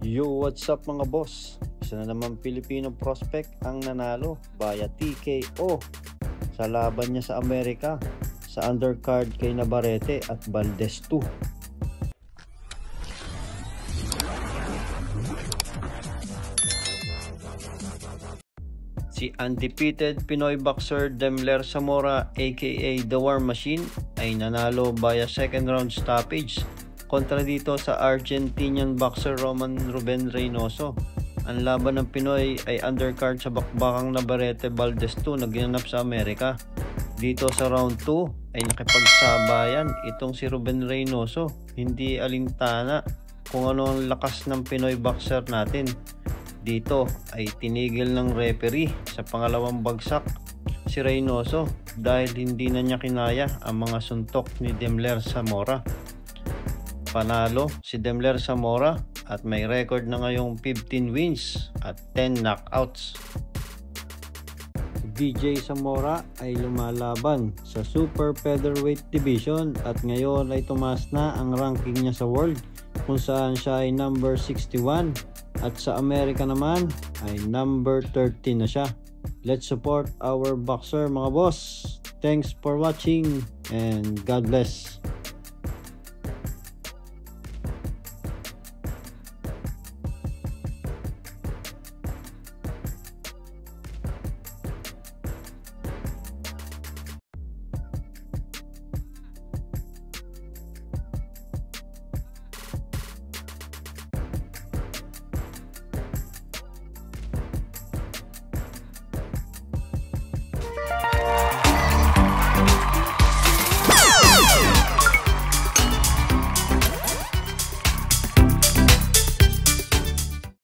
Yo, what's up mga boss? Isa na naman Filipino prospect ang nanalo via TKO sa laban niya sa Amerika sa undercard kay Navarrete at Valdez 2. Si undefeated Pinoy boxer Demler Zamora aka The War Machine ay nanalo via second round stoppage kontra dito sa Argentinian boxer Roman Ruben Reynoso. Ang laban ng Pinoy ay undercard sa bakbakang Navarrete Valdez 2 na ginanap sa Amerika. Dito sa round 2 ay nakipagsabayan itong si Ruben Reynoso. Hindi alintana kung ano ang lakas ng Pinoy boxer natin. Dito ay tinigil ng referee sa pangalawang bagsak si Reynoso dahil hindi na niya kinaya ang mga suntok ni Demler Zamora. Panalo si Demler Zamora at may record na ngayong 15 wins at 10 knockouts. DJ Zamora ay lumalaban sa Super Featherweight Division at ngayon ay tumaas na ang ranking niya sa world kung saan siya ay number 61 at sa Amerika naman ay number 13 na siya. Let's support our boxer mga boss. Thanks for watching and God bless.